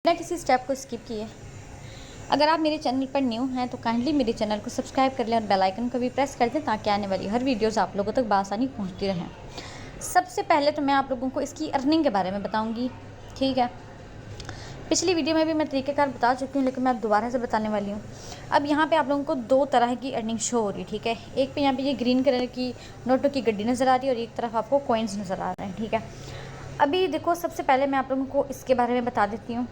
बिना किसी स्टेप को स्किप किए अगर आप मेरे चैनल पर न्यू हैं तो काइंडली मेरे चैनल को सब्सक्राइब कर लें और बेल आइकन को भी प्रेस कर दें ताकि आने वाली हर वीडियोस आप लोगों तक बआसानी पहुंचती रहें। सबसे पहले तो मैं आप लोगों को इसकी अर्निंग के बारे में बताऊंगी, ठीक है। पिछली वीडियो में भी मैं तरीक़ेकार बता चुकी हूँ, लेकिन मैं अब दोबारा से बताने वाली हूँ। अब यहाँ पे आप लोगों को दो तरह की अर्निंग शो हो रही है, ठीक है। एक पे यहाँ पे ये ग्रीन कलर की नोटों की गड्डी नज़र आ रही है और एक तरफ आपको कॉइन्स नज़र आ रहे हैं, ठीक है। अभी देखो, सबसे पहले मैं आप लोगों को इसके बारे में बता देती हूँ।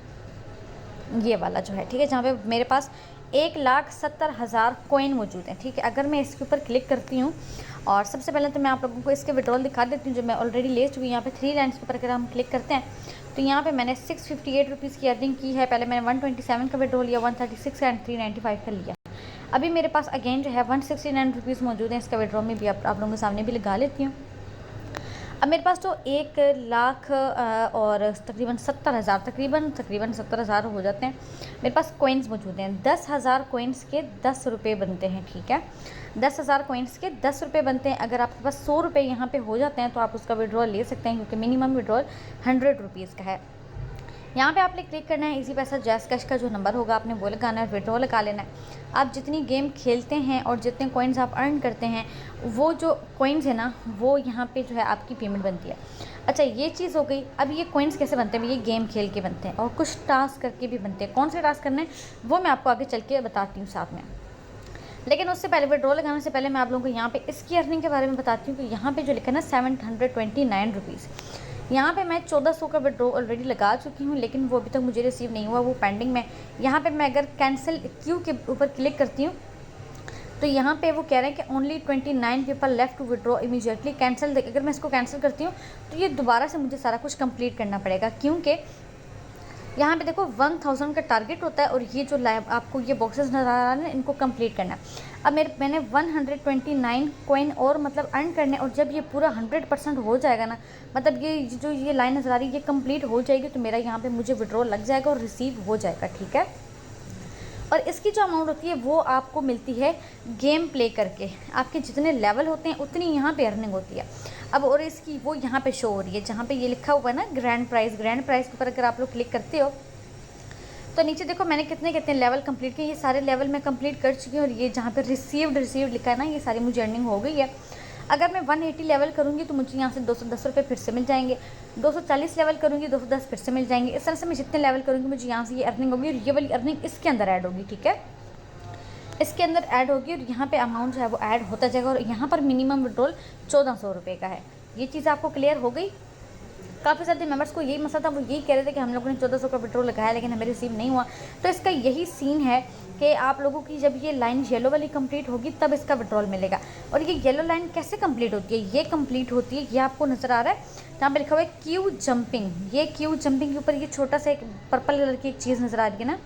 ये वाला जो है, ठीक है, जहाँ पे मेरे पास 1,70,000 कॉइन मौजूद हैं, ठीक है। अगर मैं इसके ऊपर क्लिक करती हूँ और सबसे पहले तो मैं आप लोगों को इसके विड्रॉल दिखा देती हूँ जो मैं ऑलरेडी ले चुकी हूँ। यहाँ पे 3 लाइन्स के ऊपर अगर हम क्लिक करते हैं तो यहाँ पे मैंने 658 रुपीज़ की अर्निंग की है। पहले मैंने 127 का विड्रॉल लिया, 136 एंड 395 का लिया। अभी मेरे पास अगेन जो है 169 रुपीज़ मौजूद है। इसका विड्रॉल में भी आप लोगों के सामने भी लगा लेती हूँ। अब मेरे पास तो 1 लाख और तकरीबन 70,000 तकरीबन 70,000 हो जाते हैं। मेरे पास कॉइन्स मौजूद हैं। 10,000 कॉइन्स के 10 रुपये बनते हैं, ठीक है। 10,000 कॉइन्स के 10 रुपये बनते हैं। अगर आपके पास 100 रुपये यहाँ पे हो जाते हैं तो आप उसका विड्रॉल ले सकते हैं, क्योंकि मिनिमम विड्रॉल 100 रुपीज़ का है। यहाँ पे आपने क्लिक करना है इजी पैसा जैस कैश का जो नंबर होगा आपने वो लगाना है, विड्रॉल लगा लेना है। आप जितनी गेम खेलते हैं और जितने कॉइन्स आप अर्न करते हैं, वो जो कॉइन्स है ना, वो यहाँ पे जो है आपकी पेमेंट बनती है। अच्छा, ये चीज़ हो गई। अब ये कॉइन्स कैसे बनते हैं? ये गेम खेल के बनते हैं और कुछ टास्क करके भी बनते हैं। कौन से टास्क करने हैं वो मैं आपको आगे चल के बताती हूँ साथ में। लेकिन उससे पहले, विड्रॉल लगाने से पहले मैं आप लोगों को यहाँ पे इसकी अर्निंग के बारे में बताती हूँ कि यहाँ पे जो लिखा है ना 729 रुपीज़, यहाँ पे मैं 1400 का विड्रॉ ऑलरेडी लगा चुकी हूँ, लेकिन वो अभी तक मुझे रिसीव नहीं हुआ, वो पेंडिंग में। यहाँ पे मैं अगर कैंसिल क्यू के ऊपर क्लिक करती हूँ तो यहाँ पे वो कह रहे हैं कि only 29 people left to withdraw immediately cancel. अगर मैं इसको कैंसिल करती हूँ तो ये दोबारा से मुझे सारा कुछ कंप्लीट करना पड़ेगा, क्योंकि यहाँ पे देखो 1000 का टारगेट होता है और ये जो आपको ये बॉक्सेस नज़र आ रहे हैं इनको कंप्लीट करना है। अब मैंने 129 कॉइन और मतलब अर्न करने, और जब ये पूरा 100% हो जाएगा ना, मतलब ये जो ये लाइन नज़र आ रही है ये कंप्लीट हो जाएगी तो मेरा यहाँ पे मुझे विड्रॉ लग जाएगा और रिसीव हो जाएगा, ठीक है। और इसकी जो अमाउंट होती है वो आपको मिलती है गेम प्ले करके। आपके जितने लेवल होते हैं उतनी यहाँ पे अर्निंग होती है। अब और इसकी वो यहाँ पे शो हो रही है जहाँ पे ये लिखा हुआ है ना ग्रैंड प्राइज़ के ऊपर अगर आप लोग क्लिक करते हो तो नीचे देखो मैंने कितने कितने लेवल कंप्लीट किए। ये सारे लेवल मैं कंप्लीट कर चुकी हूँ और ये जहाँ पे रिसीव्ड लिखा है ना, ये सारी मुझे अर्निंग हो गई है। अगर मैं 180 लेवल करूँगी तो मुझे यहाँ से 210 रुपये फिर से मिल जाएंगे। 240 लेवल करूँगी 210 फिर से मिल जाएंगे। इस तरह से मैं जितने लेवल करूँगी मुझे यहाँ से ये अर्निंग होगी और ये वाली अर्निंग इसके अंदर ऐड होगी, ठीक है। इसके अंदर ऐड होगी और यहाँ पे अमाउंट जो है वो ऐड होता जाएगा और यहाँ पर मिनिमम विड्रॉल 1400 रुपये का है। ये चीज़ आपको क्लियर हो गई। काफ़ी सारे मेंबर्स को यही मसला था, वो यही कह रहे थे कि हम लोगों ने 1400 का विड्रॉल लगाया लेकिन हमें रिसीव नहीं हुआ। तो इसका यही सीन है कि आप लोगों की जब ये लाइन येलो वाली कंप्लीट होगी तब इसका विड्रॉल मिलेगा। और ये येलो लाइन कैसे कंप्लीट होती है? ये कंप्लीट होती है, ये आपको नज़र आ रहा है जहाँ पे लिखा हुआ है क्यू जंपिंग। ये क्यू जंपिंग के ऊपर ये छोटा सा एक पर्पल कलर की एक चीज़ नज़र आ रही है ना,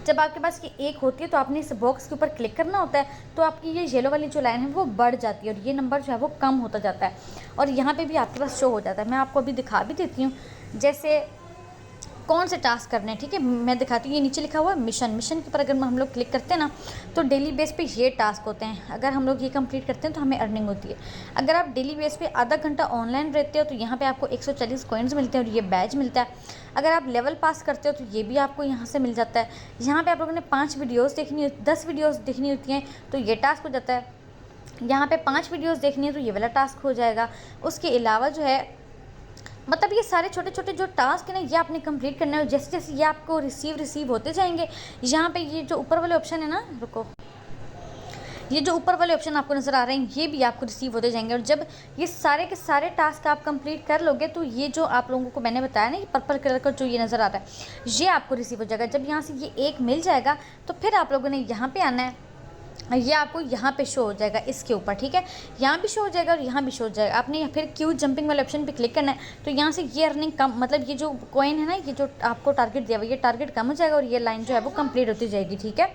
जब आपके पास ये एक होती है तो आपने इस बॉक्स के ऊपर क्लिक करना होता है तो आपकी ये येलो वाली जो लाइन है वो बढ़ जाती है और ये नंबर जो है वो कम होता जाता है और यहाँ पे भी आपके पास शो हो जाता है। मैं आपको अभी दिखा भी देती हूँ जैसे कौन से टास्क करने हैं, ठीक है। मैं दिखाती हूँ, ये नीचे लिखा हुआ है मिशन के ऊपर अगर हम लोग क्लिक करते हैं ना तो डेली बेस पे ये टास्क होते हैं। अगर हम लोग ये कंप्लीट करते हैं तो हमें अर्निंग होती है। अगर आप डेली बेस पे आधा घंटा ऑनलाइन रहते हो तो यहाँ पे आपको 140 कॉइन्स मिलते हैं और ये बैज मिलता है। अगर आप लेवल पास करते हो तो ये भी आपको यहाँ से मिल जाता है। यहाँ पर आप लोगों ने 5 वीडियोज़ देखनी हो, 10 वीडियोज़ देखनी होती हैं तो ये टास्क हो जाता है। यहाँ पे 5 वीडियोज़ देखनी है तो ये वाला टास्क हो जाएगा। उसके अलावा जो है मतलब ये सारे छोटे छोटे जो टास्क है ना ये आपने कंप्लीट करना है। जैसे जैसे ये आपको रिसीव होते जाएंगे, यहाँ पे ये जो ऊपर वाले ऑप्शन है ना, रुको, ये जो ऊपर वाले ऑप्शन आपको नज़र आ रहे हैं ये भी आपको रिसीव होते जाएंगे। और जब ये सारे के सारे टास्क आप कंप्लीट कर लोगे तो ये जो आप लोगों को मैंने बताया ना, ये पर्पल कलर का जो ये नज़र आ रहा है ये आपको रिसीव हो जाएगा। जब यहाँ से ये एक मिल जाएगा तो फिर आप लोगों ने यहाँ पर आना है, ये आपको यहाँ पे शो हो जाएगा इसके ऊपर, ठीक है। यहाँ भी शो हो जाएगा और यहाँ भी शो हो जाएगा। आपने फिर क्यू जंपिंग वाले ऑप्शन पे क्लिक करना है तो यहाँ से ये अर्निंग कम, मतलब ये जो कॉइन है ना, ये जो आपको टारगेट दिया हुआ ये टारगेट कम हो जाएगा और ये लाइन जो है वो कंप्लीट होती जाएगी, ठीक है।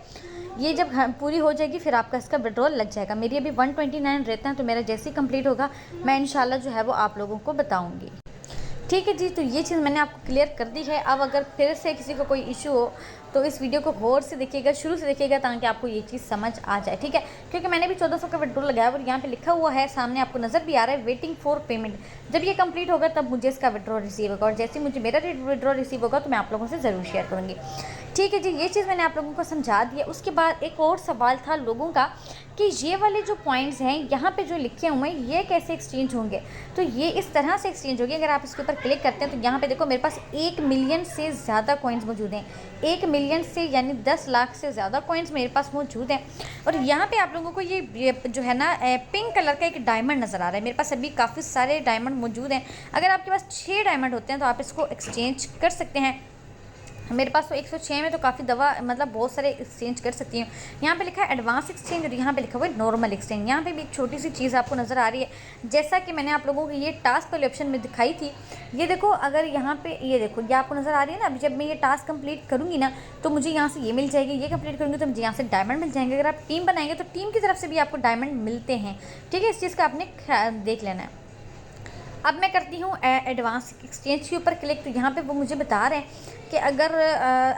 ये जब पूरी हो जाएगी फिर आपका इसका विड्रॉल लग जाएगा। मेरी अभी 129 रहते हैं तो मेरा जैसे ही कंप्लीट होगा मैं इंशाल्लाह जो है वो आप लोगों को बताऊँगी, ठीक है जी, तो ये चीज़ मैंने आपको क्लियर कर दी है। अब अगर फिर से किसी को कोई इशू हो तो इस वीडियो को गौर से देखिएगा, शुरू से देखिएगा, ताकि आपको ये चीज़ समझ आ जाए, ठीक है। क्योंकि मैंने भी 1400 का विड्रॉल लगाया और यहाँ पे लिखा हुआ है, सामने आपको नज़र भी आ रहा है, वेटिंग फॉर पेमेंट। जब ये कंप्लीट होगा तब मुझे इसका विड्रॉल रिसीव होगा, और जैसे मुझे मेरा विड्रॉल रिसीव होगा तो मैं आप लोगों से ज़रूर शेयर करूँगी। ठीक है जी, ये चीज़ मैंने आप लोगों को समझा दी है। उसके बाद एक और सवाल था लोगों का कि ये वाले जो पॉइंट्स हैं यहाँ पे जो लिखे हुए हैं ये कैसे एक्सचेंज होंगे। तो ये इस तरह से एक्सचेंज होगी। अगर आप इसके ऊपर क्लिक करते हैं तो यहाँ पे देखो मेरे पास 1 मिलियन से ज़्यादा कॉइन्स मौजूद हैं। 1 मिलियन से यानी 10 लाख से ज़्यादा कॉइन्स मेरे पास मौजूद हैं। और यहाँ पे आप लोगों को ये जो है ना पिंक कलर का एक डायमंड नज़र आ रहा है। मेरे पास अभी काफ़ी सारे डायमंड मौजूद हैं। अगर आपके पास 6 डायमंड होते हैं तो आप इसको एक्सचेंज कर सकते हैं। मेरे पास तो 106 में तो काफ़ी दवा मतलब बहुत सारे एक्सचेंज कर सकती हूँ। यहाँ पे लिखा है एडवांस एक्सचेंज और यहाँ पे लिखा हुआ है नॉर्मल एक्सचेंज। यहाँ पे भी एक छोटी सी चीज़ आपको नज़र आ रही है, जैसा कि मैंने आप लोगों को ये टास्क वाले ऑप्शन में दिखाई थी। ये देखो, अगर यहाँ पे ये देखो, ये आपको नज़र आ रही है ना। अभी जब मैं ये टास्क कंप्लीट करूँगी ना तो मुझे यहाँ से ये मिल जाएगी, ये कंप्लीट करूँगी तो मुझे यहाँ से डायमंड मिल जाएंगे। अगर आप टीम बनाएंगे तो टीम की तरफ से भी आपको डायमंड मिलते हैं, ठीक है। इस चीज़ का आपने देख लेना है। अब मैं करती हूँ एडवांस एक्सचेंज के ऊपर क्लिक। तो यहाँ पे वो मुझे बता रहे हैं कि अगर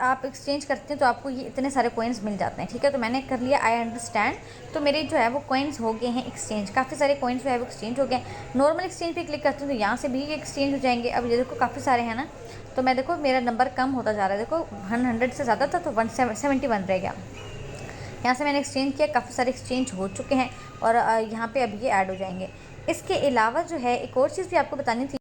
आप एक्सचेंज करते हैं तो आपको ये इतने सारे कॉइन्स मिल जाते हैं, ठीक है। तो मैंने कर लिया आई अंडरस्टैंड। तो मेरे जो है वो कॉइन्स हो गए हैं एक्सचेंज, काफ़ी सारे कॉइन्स जो है वो एक्सचेंज हो गए। नॉर्मल एक्सचेंज पे क्लिक करती हूँ तो यहाँ से भी ये एक्सचेंज हो जाएंगे। अब ये देखो काफ़ी सारे हैं ना, तो मैं देखो मेरा नंबर कम होता जा रहा है। देखो 100 से ज़्यादा था तो 171 रह गया। यहाँ से मैंने एक्सचेंज किया, काफ़ी सारे एक्सचेंज हो चुके हैं और यहाँ पे अब ये ऐड हो जाएंगे। इसके अलावा जो है एक और चीज़ भी आपको बतानी थी।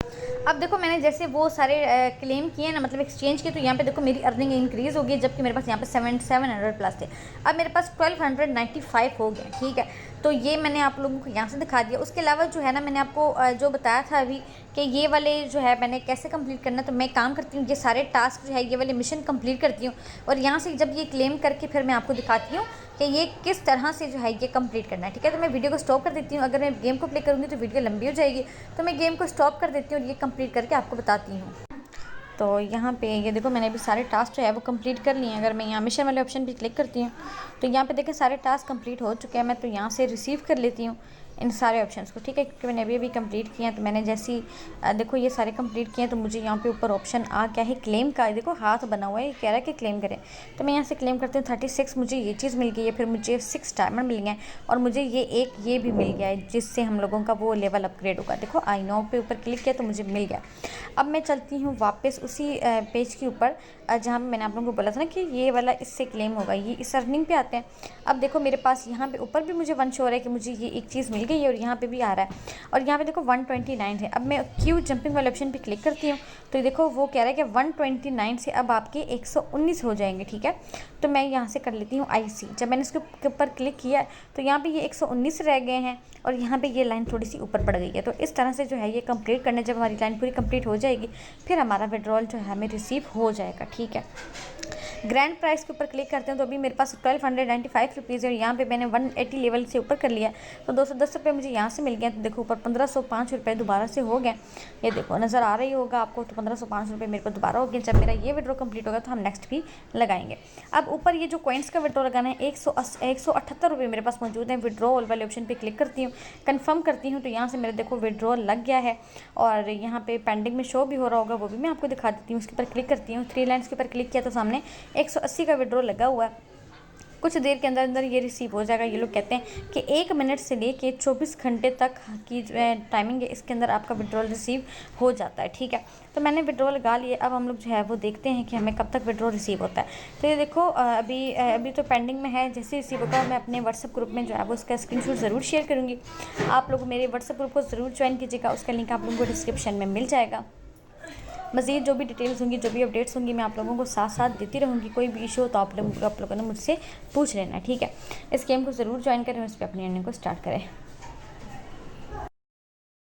अब देखो मैंने जैसे वो सारे क्लेम किए ना, मतलब एक्सचेंज किए, तो यहाँ पे देखो मेरी अर्निंग इंक्रीज़ हो गई, जबकि मेरे पास यहाँ पे 700 प्लस थे। अब मेरे पास 1295 हो गए, ठीक है। तो ये मैंने आप लोगों को यहाँ से दिखा दिया। उसके अलावा जो है ना, मैंने आपको जो बताया था अभी कि ये वाले जो है मैंने कैसे कंप्लीट करना है। तो मैं काम करती हूँ, ये सारे टास्क जो है ये वाले मिशन कंप्लीट करती हूँ और यहाँ से जब ये क्लेम करके फिर मैं आपको दिखाती हूँ कि ये किस तरह से जो है ये कंप्लीट करना है, ठीक है। तो मैं वीडियो को स्टॉप कर देती हूँ। अगर मैं गेम को प्ले करूँगी तो वीडियो लंबी हो जाएगी, तो मैं गेम को स्टॉप कर देती हूँ और ये कंप्लीट करके आपको बताती हूँ। तो यहाँ पे ये देखो मैंने अभी सारे टास्क जो है वो कंप्लीट कर लिए हैं। अगर मैं यहाँ मिशन वाले ऑप्शन पे क्लिक करती हूँ तो यहाँ पे देखें सारे टास्क कंप्लीट हो चुके हैं। मैं तो यहाँ से रिसीव कर लेती हूँ इन सारे ऑप्शंस को, ठीक है, क्योंकि मैंने अभी कंप्लीट किए हैं। तो मैंने जैसी देखो ये सारे कंप्लीट किए हैं तो मुझे यहाँ पे ऊपर ऑप्शन आ गया है क्लेम का। देखो हाथ बना हुआ है, ये कह रहा है कि क्लेम करें। तो मैं यहाँ से क्लेम करती हूँ 36, मुझे ये चीज़ मिल गई है। फिर मुझे 6 डायमंड मिल गए हैं और मुझे ये भी मिल गया है, जिससे हम लोगों का वो लेवल अपग्रेड होगा। देखो आई नो पे ऊपर क्लिक किया तो मुझे मिल गया। अब मैं चलती हूँ वापस उसी पेज के ऊपर जहाँ पे मैंने आप लोगों को बोला था ना कि ये वाला इससे क्लेम होगा, ये इस अर्निंग पे आते हैं। अब देखो मेरे पास यहाँ पे ऊपर भी मुझे 1 शो हो रहा है कि मुझे ये एक चीज़ मिल गई है और यहाँ पे भी आ रहा है और यहाँ पे देखो 129 है। अब मैं क्यू जंपिंग वाले ऑप्शन पे क्लिक करती हूँ तो देखो वो कह रहा है कि 129 से अब आपके 119 हो जाएंगे, ठीक है। तो मैं यहाँ से कर लेती हूँ IC। जब मैंने इसके ऊपर क्लिक किया तो यहाँ पे ये 119 रह गए हैं और यहाँ पे ये लाइन थोड़ी सी ऊपर बढ़ गई है। तो इस तरह से जो है ये कंप्लीट करने, जब हमारी लाइन पूरी कंप्लीट हो जाएगी फिर हमारा विड्रॉल जो है हमें रिसीव हो जाएगा, ठीक है। ग्रैंड प्राइस के ऊपर क्लिक करते हैं तो अभी मेरे पास 1295 रुपीज़ है और यहाँ पे मैंने 180 लेवल से ऊपर कर लिया तो 210 रुपये मुझे यहाँ से मिल गए। तो देखो ऊपर 1505 रुपये दोबारा से हो गए, ये देखो नज़र आ रही होगा आपको। तो 1505 रुपये मेरे को दोबारा हो गया। जब मेरा ये विड्रॉ कंप्लीट होगा तो हम नेक्स्ट भी लगाएंगे। अब ऊपर ये जो कॉइन्स का विड्रॉ लगाना है 178 रुपये मेरे पास मौजूद है। विड्रॉल वाले ऑप्शन पर क्लिक करती हूँ, कन्फर्म करती हूँ तो यहाँ से मेरा देखो विड्रॉल लग गया है और यहाँ पे पेंडिंग में शो भी हो रहा होगा, वो भी मैं आपको दिखा देती हूँ। उसके ऊपर क्लिक करती हूँ, 3 लाइन्स के ऊपर क्लिक किया तो सामने 180 का विड्रॉ लगा हुआ है। कुछ देर के अंदर अंदर ये रिसीव हो जाएगा। ये लोग कहते हैं कि 1 मिनट से लेके 24 घंटे तक की जो है टाइमिंग है, इसके अंदर आपका विड्रॉल रिसीव हो जाता है, ठीक है। तो मैंने विड्रॉ लगा लिए। अब हम लोग जो है वो देखते हैं कि हमें कब तक विड्रॉ रिसीव होता है। तो ये देखो अभी तो पेंडिंग में है। जैसे रिसीव होगा मैं अपने व्हाट्सअप ग्रुप में जो है वो उसका स्क्रीनशॉट ज़रूर शेयर करूँगी। आप लोग मेरे व्हाट्सअप ग्रुप को ज़रूर ज्वाइन कीजिएगा, उसका लिंक आप लोगों को डिस्क्रिप्शन में मिल जाएगा। मज़ीद जो भी डिटेल्स होंगी, जो भी अपडेट्स होंगी, मैं आप लोगों को साथ साथ देती रहूँगी। कोई भी इशू हो तो आप लोगों ने मुझसे पूछ लेना, ठीक है। इस गेम को ज़रूर ज्वाइन करें और इस पर अपनी अर्निंग को स्टार्ट करें।